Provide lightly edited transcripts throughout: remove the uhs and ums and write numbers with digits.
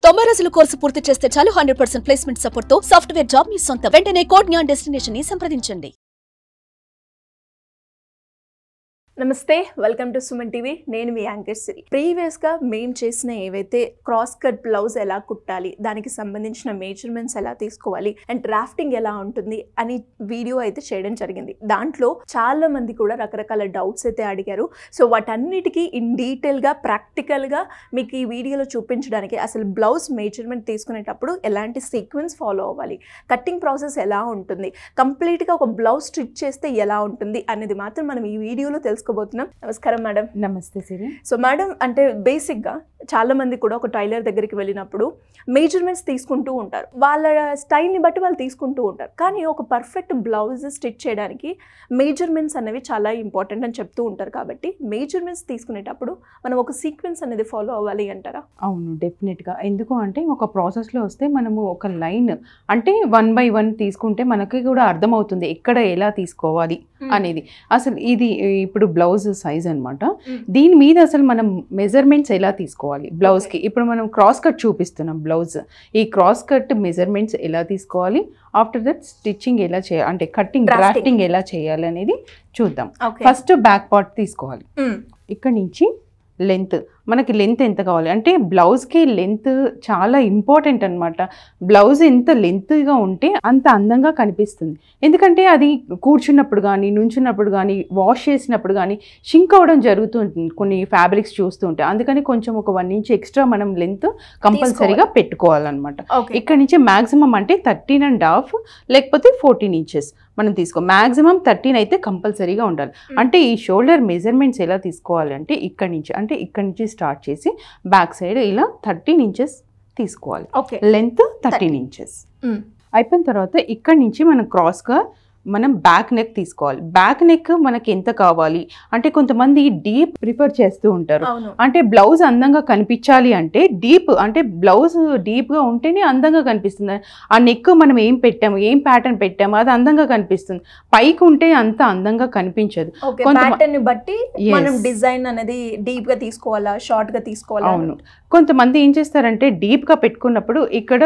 90 రోజుల కోర్సు పూర్తి చేస్తే చాలు 100% ప్లేస్మెంట్ సపోర్ట్ తో సాఫ్ట్వేర్ జాబ్ మీ సొంతం. వెంటనే కోడ్ జ్ఞాన్ డెస్టినేషన్ ని సంప్రదించండి. నమస్తే, వెల్కమ్ టు సుమన్ టీవీ. నేను మీ యాంకర్ సిరి. ప్రీవియస్గా మేము చేసిన ఏవైతే క్రాస్ కట్ బ్లౌజ్ ఎలా కుట్టాలి, దానికి సంబంధించిన మెజర్మెంట్స్ ఎలా తీసుకోవాలి అండ్ డ్రాఫ్టింగ్ ఎలా ఉంటుంది అని వీడియో అయితే చేయడం జరిగింది. దాంట్లో చాలా మంది కూడా రకరకాల డౌట్స్ అయితే అడిగారు. సో వాటన్నిటికీ ఇన్ డీటెయిల్గా ప్రాక్టికల్గా మీకు ఈ వీడియోలో చూపించడానికి, అసలు బ్లౌజ్ మెజర్మెంట్ తీసుకునేటప్పుడు ఎలాంటి సీక్వెన్స్ ఫాలో అవ్వాలి, కట్టింగ్ ప్రాసెస్ ఎలా ఉంటుంది, కంప్లీట్గా ఒక బ్లౌజ్ స్టిచ్ చేస్తే ఎలా ఉంటుంది అనేది మాత్రం మనం ఈ వీడియోలో తెలుసుకోబోతున్నాం. నమస్కారం మేడం. నమస్తే సిరి. సో మేడం, అంటే బేసిక్గా చాలా మంది కూడా ఒక టైలర్ దగ్గరికి వెళ్ళినప్పుడు మెజర్మెంట్స్ తీసుకుంటూ ఉంటారు. వాళ్ళ స్టైల్ని బట్టి వాళ్ళు తీసుకుంటూ ఉంటారు. కానీ ఒక పర్ఫెక్ట్ బ్లౌజ్ స్టిచ్ చేయడానికి మెజర్మెంట్స్ అనేవి చాలా ఇంపార్టెంట్ అని చెప్తూ ఉంటారు. కాబట్టి మెజర్మెంట్స్ తీసుకునేటప్పుడు మనం ఒక సీక్వెన్స్ అనేది ఫాలో అవ్వాలి అంటారా? అవును, డెఫినెట్గా. ఎందుకు అంటే ఒక ప్రాసెస్లో వస్తే మనము ఒక లైన్ అంటే 1 by 1 తీసుకుంటే మనకి కూడా అర్థమవుతుంది ఎక్కడ ఎలా తీసుకోవాలి అనేది. అసలు ఇది ఇప్పుడు బ్లౌజ్ సైజ్ అనమాట. దీని మీద అసలు మనం మెజర్మెంట్స్ ఎలా తీసుకోవాలి బ్లౌజ్కి. ఇప్పుడు మనం క్రాస్ కట్ చూపిస్తున్నాం బ్లౌజ్. ఈ క్రాస్ కట్ మెజర్మెంట్స్ ఎలా తీసుకోవాలి, ఆఫ్టర్ దట్ స్టిచ్చింగ్ ఎలా చేయాలి, అంటే కట్టింగ్ డ్రాఫ్టింగ్ ఎలా చేయాలి అనేది చూద్దాం. ఫస్ట్ బ్యాక్ పార్ట్ తీసుకోవాలి. ఇక్కడ నుంచి లెంత్, మనకి లెంత్ ఎంత కావాలి అంటే బ్లౌజ్కి లెంత్ చాలా ఇంపార్టెంట్ అనమాట. బ్లౌజ్ ఎంత లెంత్గా ఉంటే అంత అందంగా కనిపిస్తుంది. ఎందుకంటే అది కూర్చున్నప్పుడు కానీ, నుంచున్నప్పుడు కానీ, వాష్ చేసినప్పుడు కానీ షింక్ అవ్వడం జరుగుతుంది కొన్ని ఫ్యాబ్రిక్స్ చూస్తూ ఉంటే. అందుకని కొంచెం ఒక 1 ఇంచ్ ఎక్స్ట్రా మనం లెంత్ కంపల్సరీగా పెట్టుకోవాలన్నమాట. ఇక్కడ నుంచి మ్యాక్సిమం అంటే 13.5 లేకపోతే 14 ఇంచెస్ మనం మ్యాక్సిమం 13 అయితే కంపల్సరీగా ఉండాలి. అంటే ఈ షోల్డర్ మెజర్మెంట్స్ ఎలా తీసుకోవాలి అంటే ఇక్కడ నుంచి స్టార్ట్ చేసి బ్యాక్ సైడ్ ఇలా 13 ఇంచెస్ తీసుకోవాలి. లెంత్ 13 ఇంచెస్ అయిపోయిన తర్వాత ఇక్కడ నుంచి మనం క్రాస్గా మనం బ్యాక్ నెక్ తీసుకోవాలి. బ్యాక్ నెక్ మనకి ఎంత కావాలి అంటే కొంతమంది డీప్ ప్రిఫర్ చేస్తూ ఉంటారు. అంటే బ్లౌజ్ అందంగా కనిపించాలి అంటే డీప్, అంటే బ్లౌజ్ డీప్గా ఉంటేనే అందంగా కనిపిస్తుంది. ఆ నెక్ మనం ఏం పెట్టాము, ఏం ప్యాటర్న్ పెట్టాము అది అందంగా కనిపిస్తుంది. పైకి ఉంటే అంత అందంగా కనిపించదు. బట్టి మనం డిజైన్ అనేది డీప్ గా తీసుకోవాలా, షార్ట్ గా తీసుకోవాలా? అవును, కొంతమంది ఏం చేస్తారంటే డీప్గా పెట్టుకున్నప్పుడు ఇక్కడ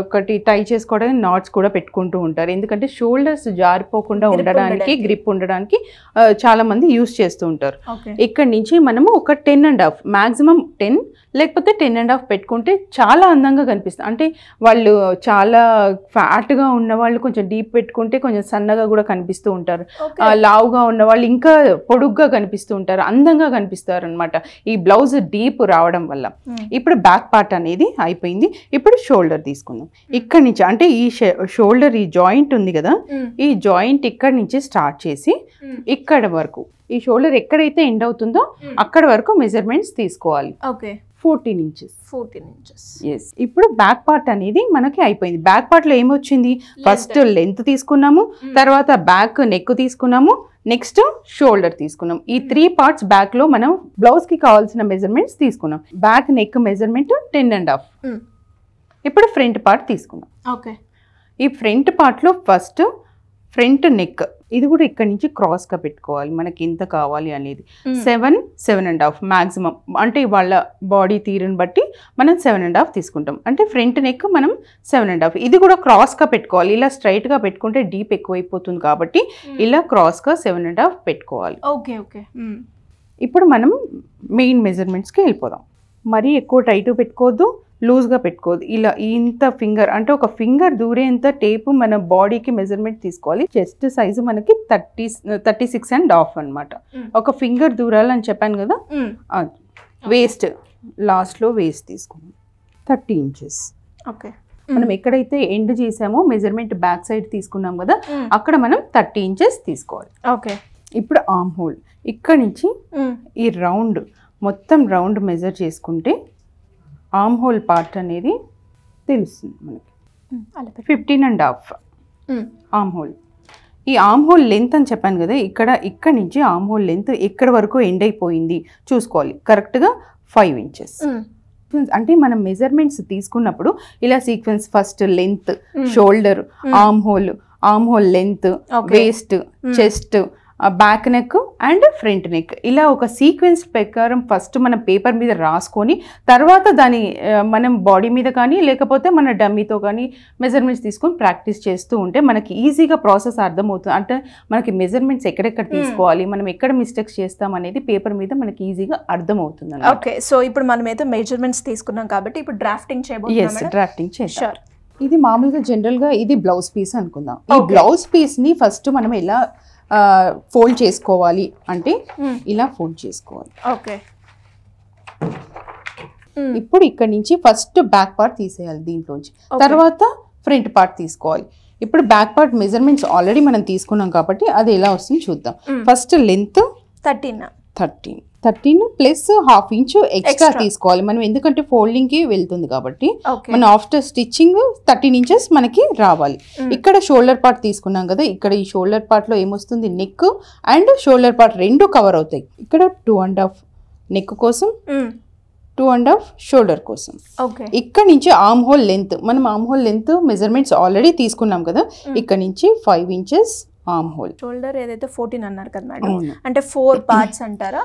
ఒకటి టై చేసుకోవడానికి నాట్స్ కూడా పెట్టుకుంటూ ఉంటారు. ఎందుకంటే షోల్డర్స్ జారిపోకుండా ఉండడానికి, గ్రిప్ ఉండడానికి చాలా మంది యూస్ చేస్తూ ఉంటారు. ఇక్కడ నుంచి మనము ఒక 10.5 మ్యాక్సిమం 10 లేకపోతే 10.5 పెట్టుకుంటే చాలా అందంగా కనిపిస్తుంది. అంటే వాళ్ళు చాలా ఫ్యాట్గా ఉన్న వాళ్ళు కొంచెం డీప్ పెట్టుకుంటే కొంచెం సన్నగా కూడా కనిపిస్తూ ఉంటారు. లావుగా ఉన్న వాళ్ళు ఇంకా పొడుగ్గా కనిపిస్తూ ఉంటారు, అందంగా కనిపిస్తారు అనమాట ఈ బ్లౌజ్ డీప్ రావడం వల్ల. ఇప్పుడు బ్యాక్ పార్ట్ అనేది అయిపోయింది. ఇప్పుడు షోల్డర్ తీసుకుందాం. ఇక్కడ నుంచి అంటే ఈ షోల్డర్ ఈ జాయింట్ ఉంది కదా, ఈ జాయింట్ ఇక్కడ నుంచి స్టార్ట్ చేసి ఇక్కడ వరకు, ఈ షోల్డర్ ఎక్కడైతే ఎండ్ అవుతుందో అక్కడ వరకు మెజర్మెంట్స్ తీసుకోవాలి. 14 ఇంచెస్. ఎస్, ఇప్పుడు బ్యాక్ పార్ట్ అనేది మనకి అయిపోయింది. బ్యాక్ పార్ట్ లో ఏమొచ్చింది, ఫస్ట్ లెంత్ తీసుకున్నాము, తర్వాత బ్యాక్ నెక్ తీసుకున్నాము, నెక్స్ట్ షోల్డర్ తీసుకున్నాం. ఈ 3 పార్ట్స్ బ్యాక్ లో మనం బ్లౌజ్ కి కావాల్సిన మెజర్మెంట్స్ తీసుకున్నాం. Back neck measurement 10.5. ఇప్పుడు ఫ్రంట్ పార్ట్ తీసుకున్నాం. ఈ ఫ్రంట్ పార్ట్ లో ఫస్ట్ ఫ్రంట్ నెక్, ఇది కూడా ఇక్కడ నుంచి క్రాస్గా పెట్టుకోవాలి మనకి ఎంత కావాలి అనేది. 7.5 మ్యాక్సిమం, అంటే వాళ్ళ బాడీ తీరుని బట్టి మనం 7.5 తీసుకుంటాం. అంటే ఫ్రంట్ నెక్ మనం 7.5, ఇది కూడా క్రాస్గా పెట్టుకోవాలి. ఇలా స్ట్రైట్గా పెట్టుకుంటే డీప్ ఎక్కువైపోతుంది కాబట్టి ఇలా క్రాస్గా 7.5 పెట్టుకోవాలి. ఇప్పుడు మనం మెయిన్ మెజర్మెంట్స్కి వెళ్ళిపోదాం. మరీ ఎక్కువ టైట్ పెట్టుకోవద్దు, లూజ్గా పెట్టుకోవద్దు. ఇలా ఇంత ఫింగర్ అంటే ఒక ఫింగర్ దూరేంత టేపు మన బాడీకి మెజర్మెంట్ తీసుకోవాలి. చెస్ట్ సైజు మనకి 36.5 అనమాట. ఒక ఫింగర్ దూరాలని చెప్పాను కదా. వేస్ట్ లాస్ట్లో వేస్ట్ తీసుకున్నాం 30 ఇంచెస్. మనం ఎక్కడైతే ఎండ్ చేసామో మెజర్మెంట్ బ్యాక్ సైడ్ తీసుకున్నాం కదా, అక్కడ మనం 30 ఇంచెస్ తీసుకోవాలి. ఇప్పుడు ఆర్మ్ హోల్, ఇక్కడ నుంచి ఈ రౌండ్ మొత్తం రౌండ్ మెజర్ చేసుకుంటే ఆర్మ్ హోల్ పార్ట్ అనేది తెలుస్తుంది మనకి. 15.5 ఆర్మ్ హోల్. ఈ ఆర్మ్ హోల్ లెంత్ అని చెప్పాను కదా, ఇక్కడ నుంచి ఆర్మ్ హోల్ లెంత్ ఎక్కడి వరకు ఎండ్ అయిపోయింది చూసుకోవాలి. కరెక్ట్గా 5 ఇంచెస్. అంటే మనం మెజర్మెంట్స్ తీసుకున్నప్పుడు ఇలా sequence first length, shoulder, arm whole length, waste, chest, back neck and front neck ఇలా ఒక సీక్వెన్స్ ప్రకారం ఫస్ట్ మనం పేపర్ మీద రాసుకొని తర్వాత దాని మనం బాడీ మీద కానీ లేకపోతే మన డమ్మీతో కానీ మెజర్మెంట్స్ తీసుకొని ప్రాక్టీస్ చేస్తూ ఉంటే మనకి ఈజీగా ప్రాసెస్ అర్థమవుతుంది. అంటే మనకి మెజర్మెంట్స్ ఎక్కడెక్కడ తీసుకోవాలి, మనం ఎక్కడ మిస్టేక్స్ చేస్తాం అనేది పేపర్ మీద మనకి ఈజీగా అర్థమవుతుంది. ఓకే, సో ఇప్పుడు మనమైతే మెజర్మెంట్స్ తీసుకున్నాం కాబట్టి ఇప్పుడు డ్రాఫ్టింగ్ చేయబోతున్నాం. డ్రాఫ్టింగ్ చేస్తాం. ఇది మామూలుగా జనరల్గా ఇది బ్లౌజ్ పీస్ అనుకుందాం. ఈ బ్లౌజ్ పీస్ని ఫస్ట్ మనం ఎలా ఫోల్డ్ చేసుకోవాలి అంటే ఇలా ఫోల్డ్ చేసుకోవాలి. ఓకే, ఇప్పుడు ఇక్కడ నుంచి ఫస్ట్ బ్యాక్ పార్ట్ తీసేయాలి దీంట్లోంచి, తర్వాత ఫ్రంట్ పార్ట్ తీసుకోవాలి. ఇప్పుడు బ్యాక్ పార్ట్ మెజర్మెంట్స్ ఆల్రెడీ మనం తీసుకున్నాం కాబట్టి అది ఎలా వస్తుంది చూద్దాం. First length 13 plus ½ inch extra తీసుకోవాలి మనం, ఎందుకంటే ఫోల్డింగ్ కి వెళ్తుంది కాబట్టి. మన ఆఫ్టర్ స్టిచ్చింగ్ 13 ఇంచెస్ మనకి రావాలి. ఇక్కడ షోల్డర్ పార్ట్ తీసుకున్నాం కదా, ఇక్కడ ఈ షోల్డర్ పార్ట్ లో ఏమొస్తుంది, నెక్ అండ్ షోల్డర్ పార్ట్ రెండు కవర్ అవుతాయి. ఇక్కడ 2.5 నెక్ కోసం, 2.5 షోల్డర్ కోసం. ఇక్కడ నుంచి ఆర్మ్ హోల్ లెంత్, మనం arm whole length measurements already తీసుకున్నాం కదా, ఇక్కడ నుంచి 5 ఇంచెస్ ఆర్మ్ హోల్. షోల్డర్ ఏదైతే 14 అన్నారు కదా మేడం, అంటే 4 పార్ట్స్ అంటారా?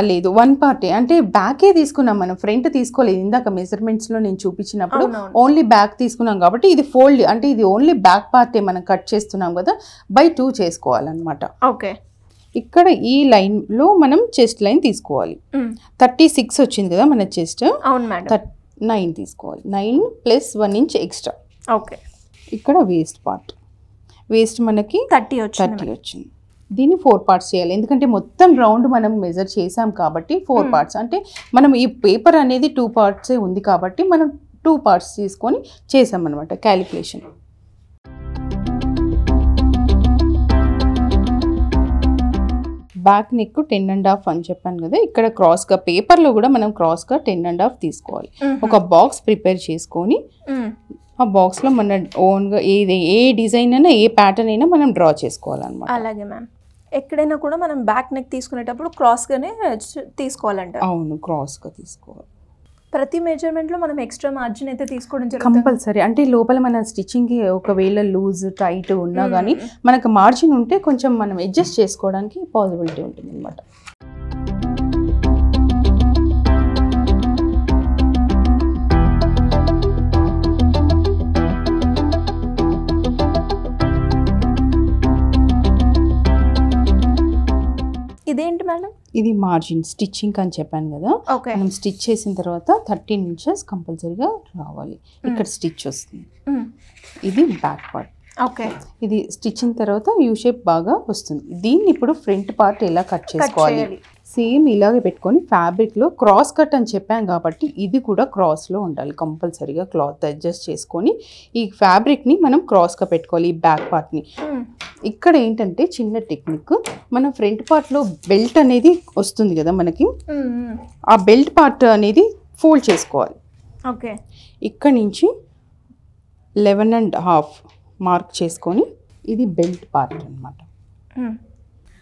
లేదు, 1 పార్టే, అంటే బ్యాకే తీసుకున్నాం మనం, ఫ్రంట్ తీసుకోలేదు. ఇందాక మెజర్మెంట్స్ లో నేను చూపించినప్పుడు ఓన్లీ బ్యాక్ తీసుకున్నాం కాబట్టి ఇది ఫోల్డ్, అంటే ఇది ఓన్లీ బ్యాక్ పార్టే మనం కట్ చేస్తున్నాం కదా, by 2 చేసుకోవాలన్నమాట. ఓకే, ఇక్కడ ఈ లైన్ లో మనం చెస్ట్ లైన్ తీసుకోవాలి. 36 వచ్చింది కదా మన చెస్ట్. అవును మేడం. 9 తీసుకోవాలి. 9 ప్లస్ 1 ఇంచ్ ఎక్స్ట్రా. ఓకే, ఇక్కడ వేస్ట్ పార్ట్, వేస్ట్ మనకి 30 వచ్చింది. దీన్ని 4 పార్ట్స్ చేయాలి, ఎందుకంటే మొత్తం రౌండ్ మనం మెజర్ చేసాం కాబట్టి 4 పార్ట్స్. అంటే మనం ఈ పేపర్ అనేది 2 పార్ట్సే ఉంది కాబట్టి మనం 2 పార్ట్స్ తీసుకొని చేసాం అనమాట క్యాలిక్యులేషన్. బ్యాక్ నెక్ 10.5 అని చెప్పాను కదా, ఇక్కడ క్రాస్గా పేపర్లో కూడా మనం క్రాస్గా 10.5 తీసుకోవాలి. ఒక బాక్స్ ప్రిపేర్ చేసుకొని ఆ బాక్స్లో మన ఓన్గా ఏ డిజైన్ అయినా ఏ ప్యాటర్న్ అయినా మనం డ్రా చేసుకోవాలన్నమాట. అలాగే మ్యామ్, ఎక్కడైనా కూడా మనం బ్యాక్ నెక్ తీసుకునేటప్పుడు క్రాస్గానే తీసుకోవాలంట. అవును, క్రాస్గా తీసుకోవాలి. ప్రతి మెజర్మెంట్లో మనం ఎక్స్ట్రా మార్జిన్ అయితే తీసుకోవడం జరుగుతుంది కంపల్సరీ. అంటే లోపల మన స్టిచ్చింగ్కి ఒకవేళ లూజ్ టైట్ ఉన్నా కానీ మనకు మార్జిన్ ఉంటే కొంచెం మనం అడ్జస్ట్ చేసుకోవడానికి పాసిబిలిటీ ఉంటుంది అనమాట. ఇదేంటి మేడం? ఇది మార్జిన్ స్టిచ్చింగ్ అని చెప్పాను కదా, మనం స్టిచ్ చేసిన తర్వాత 13 ఇంచెస్ కంపల్సరీగా రావాలి. ఇక్కడ స్టిచ్ వస్తుంది, ఇది బ్యాక్ పార్ట్. ఓకే, ఇది స్టిచ్చింగ్ తర్వాత యూ షేప్ బాగా వస్తుంది. దీన్ని ఇప్పుడు ఫ్రంట్ పార్ట్ ఎలా కట్ చేసుకోవాలి, సేమ్ ఇలాగే పెట్టుకొని ఫ్యాబ్రిక్లో క్రాస్ కట్ అని చెప్పాం కాబట్టి ఇది కూడా క్రాస్లో ఉండాలి కంపల్సరీగా. క్లాత్ అడ్జస్ట్ చేసుకొని ఈ ఫ్యాబ్రిక్ని మనం క్రాస్గా పెట్టుకోవాలి, ఈ బ్యాక్ పార్ట్ని. ఇక్కడ ఏంటంటే చిన్న టెక్నిక్, మన ఫ్రంట్ పార్ట్లో బెల్ట్ అనేది వస్తుంది కదా మనకి, ఆ బెల్ట్ పార్ట్ అనేది ఫోల్డ్ చేసుకోవాలి. ఓకే, ఇక్కడ నుంచి 11.5 మార్క్ చేసుకొని ఇది బెల్ట్ పార్ట్ అన్నమాట.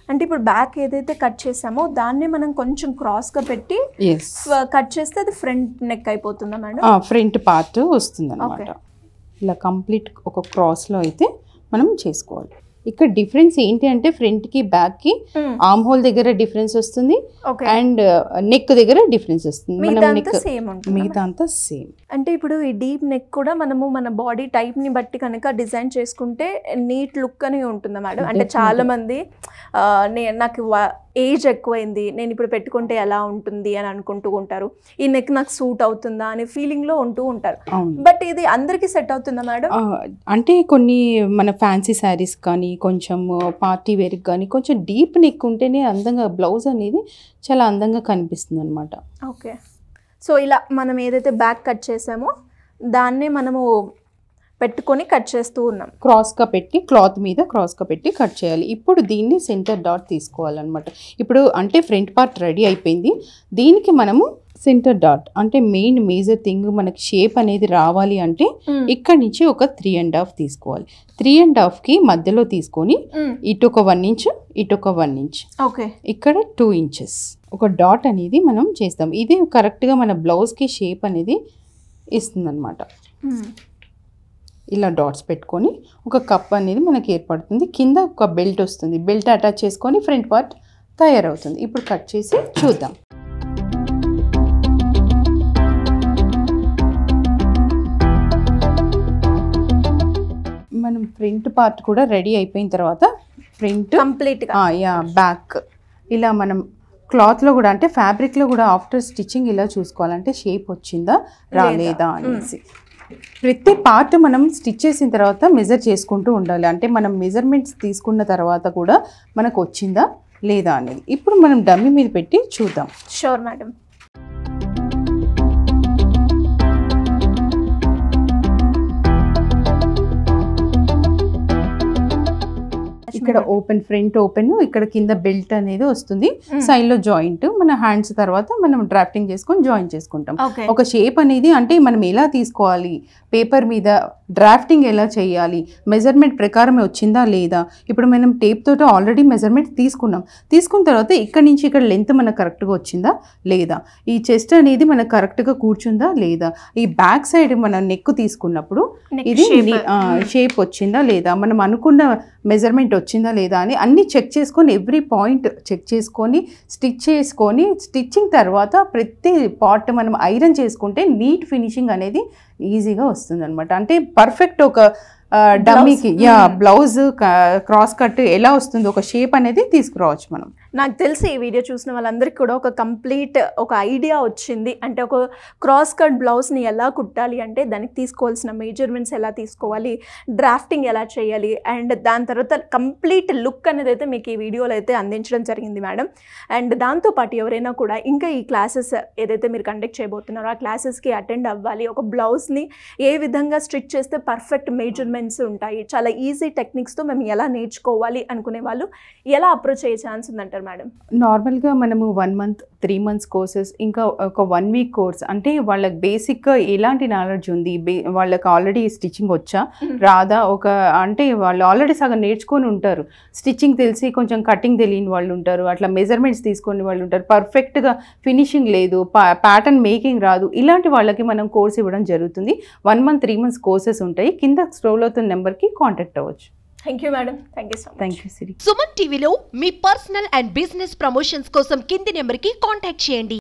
అంటే ఇప్పుడు బ్యాక్ ఏదైతే కట్ చేసామో దాన్ని మనం కొంచెం క్రాస్గా పెట్టి కట్ చేస్తే అది ఫ్రంట్ నెక్ అయిపోతుందా మేడం? ఫ్రంట్ పార్ట్ వస్తుంది అన్నమాట. ఇలా కంప్లీట్ ఒక క్రాస్లో అయితే మనం చేసుకోవాలి. ఇక్కడ డిఫరెన్స్ ఏంటి అంటే ఫ్రంట్ కి బ్యాక్ కి ఆర్మ్ హోల్ దగ్గర డిఫరెన్స్ వస్తుంది అండ్ నెక్ దగ్గర డిఫరెన్స్ వస్తుంది. మిగతా అంతా సేమ్. అంటే ఇప్పుడు ఈ డీప్ నెక్ కూడా మనము మన బాడీ టైప్ ని బట్టి కనుక డిజైన్ చేసుకుంటే నీట్ లుక్ అని ఉంటుందా మేడం? అంటే చాలా మంది నాకు ఏజ్ ఎక్కువైంది, నేను ఇప్పుడు పెట్టుకుంటే ఎలా ఉంటుంది అని అనుకుంటూ ఉంటారు. ఈ నెక్ నాకు సూట్ అవుతుందా అనే ఫీలింగ్ లో ఉంటూ ఉంటారు. బట్ ఇది అందరికి సెట్ అవుతుందా మేడం? అంటే కొన్ని మన ఫ్యాన్సీ శారీస్ కానీ కొంచెం పార్టీ వేర్ కానీ కొంచెం డీప్ నెక్ ఉంటేనే అందంగా బ్లౌజ్ అనేది చాలా అందంగా కనిపిస్తుంది అనమాట. ఓకే, సో ఇలా మనం ఏదైతే బ్యాక్ కట్ చేసామో దాన్నే మనము పెట్టుకొని కట్ చేస్తూ ఉన్నాం. క్రాస్గా పెట్టి క్లాత్ మీద క్రాస్గా పెట్టి కట్ చేయాలి. ఇప్పుడు దీన్ని సెంటర్ డాట్ తీసుకోవాలన్నమాట. ఇప్పుడు అంటే ఫ్రంట్ పార్ట్ రెడీ అయిపోయింది. దీనికి మనము సెంటర్ డాట్ అంటే మెయిన్ మేజర్ థింగ్ మనకి షేప్ అనేది రావాలి అంటే ఇక్కడ నుంచి ఒక 3.5 తీసుకోవాలి. 3.5కి మధ్యలో తీసుకొని ఇటు ఒక 1 ఇంచ్ ఇటు ఒక 1 ఇంచ్, ఓకే, ఇక్కడ 2 ఇంచెస్ ఒక డాట్ అనేది మనం చేస్తాం. ఇది కరెక్ట్గా మన బ్లౌజ్కి షేప్ అనేది ఇస్తుంది అనమాట. ఇలా డాట్స్ పెట్టుకొని ఒక కప్ అనేది మనకి ఏర్పడుతుంది. కింద ఒక బెల్ట్ వస్తుంది, బెల్ట్ అటాచ్ చేసుకొని ఫ్రంట్ పార్ట్ తయారవుతుంది. ఇప్పుడు కట్ చేసి చూద్దాం. మనం ఫ్రంట్ పార్ట్ కూడా రెడీ అయిపోయిన తర్వాత ఫ్రంట్ కంప్లీట్గా బ్యాక్ ఇలా మనం క్లాత్లో కూడా అంటే ఫ్యాబ్రిక్లో కూడా ఆఫ్టర్ స్టిచ్చింగ్ ఇలా చూసుకోవాలంటే షేప్ వచ్చిందా రాలేదా అనేసి. ప్రతి పార్ట్ మనం స్టిచ్ చేసిన తర్వాత మెజర్ చేసుకుంటూ ఉండాలి. అంటే మనం మెజర్మెంట్స్ తీసుకున్న తర్వాత కూడా మనకు వచ్చిందా లేదా అనేది. ఇప్పుడు మనం డమ్మీ మీద పెట్టి చూద్దాం. Sure madam. ఇక్కడ ఓపెన్, ఫ్రంట్ ఓపెన్, ఇక్కడ కింద బెల్ట్ అనేది వస్తుంది, సైడ్ లో జాయింట్. మన హ్యాండ్స్ తర్వాత మనం డ్రాఫ్టింగ్ చేసుకొని జాయిన్ చేసుకుంటాం. ఒక షేప్ అనేది అంటే మనం ఎలా తీసుకోవాలి, పేపర్ మీద డ్రాఫ్టింగ్ ఎలా చేయాలి, మెజర్మెంట్ ప్రకారం వచ్చిందా లేదా. ఇప్పుడు మనం టేప్ తోటి ఆల్రెడీ మెజర్మెంట్ తీసుకున్న తర్వాత ఇక్కడ నుంచి ఇక్కడ లెంత్ మనకు కరెక్ట్గా వచ్చిందా లేదా, ఈ చెస్ట్ అనేది మనకు కరెక్ట్గా కూర్చుందా లేదా, ఈ బ్యాక్ సైడ్ మన నెక్ తీసుకున్నప్పుడు ఇది షేప్ వచ్చిందా లేదా, మనం అనుకున్న మెజర్మెంట్ వచ్చిందా లేదా అని అన్నీ చెక్ చేసుకొని ఎవ్రీ పాయింట్ చెక్ చేసుకొని స్టిచ్చింగ్ తర్వాత ప్రతి పార్ట్ మనం ఐరన్ చేసుకుంటే నీట్ ఫినిషింగ్ అనేది ఈజీగా వస్తుంది అనమాట. అంటే పర్ఫెక్ట్ ఒక డమ్మీకి బ్లౌజ్ క్రాస్ కట్ ఎలా వస్తుందో ఒక షేప్ అనేది తీసుకురావచ్చు మనం. నాకు తెలిసి ఈ వీడియో చూసిన వాళ్ళందరికీ కూడా ఒక కంప్లీట్ ఒక ఐడియా వచ్చింది. అంటే ఒక క్రాస్ కట్ బ్లౌజ్ని ఎలా కుట్టాలి, అంటే దానికి తీసుకోవాల్సిన మెజర్మెంట్స్ ఎలా తీసుకోవాలి, డ్రాఫ్టింగ్ ఎలా చేయాలి, అండ్ దాని తర్వాత కంప్లీట్ లుక్ అనేది అయితే మీకు ఈ వీడియోలో అయితే అందించడం జరిగింది మేడం. అండ్ దాంతోపాటు ఎవరైనా కూడా ఇంకా ఈ క్లాసెస్ ఏదైతే మీరు కండక్ట్ చేయబోతున్నారో ఆ క్లాసెస్కి అటెండ్ అవ్వాలి, ఒక బ్లౌజ్ని ఏ విధంగా స్టిచ్ చేస్తే పర్ఫెక్ట్ మెజర్మెంట్స్ ఉంటాయి, చాలా ఈజీ టెక్నిక్స్తో మేము ఎలా నేర్చుకోవాలి అనుకునే వాళ్ళు ఎలా అప్రోచ్ అయ్యే ఛాన్స్ ఉందంటారు మేడం? నార్మల్గా మనము 1 month 3 months కోర్సెస్, ఇంకా ఒక 1 week కోర్స్, అంటే వాళ్ళకి బేసిక్గా ఎలాంటి నాలెడ్జ్ ఉంది, వాళ్ళకి ఆల్రెడీ స్టిచ్చింగ్ వచ్చా రాదా, అంటే వాళ్ళు ఆల్రెడీ సగం నేర్చుకొని ఉంటారు, స్టిచ్చింగ్ తెలిసి కొంచెం కటింగ్ తెలియని వాళ్ళు ఉంటారు, అట్లా మెజర్మెంట్స్ తీసుకొని వాళ్ళు ఉంటారు, పర్ఫెక్ట్గా ఫినిషింగ్ లేదు, ప్యాటర్న్ మేకింగ్ రాదు, ఇలాంటి వాళ్ళకి మనం కోర్స్ ఇవ్వడం జరుగుతుంది. 1 month 3 months కోర్సెస్ ఉంటాయి. కింద స్క్రోల్ అవుతున్న నెంబర్కి కాంటాక్ట్ అవ్వచ్చు. Thank you madam. Thank you so much. Thank you Siri. Suman టీవీలో మీ పర్సనల్ అండ్ బిజినెస్ ప్రమోషన్స్ కోసం కింది నెంబర్కి కాంటాక్ట్ చేయండి.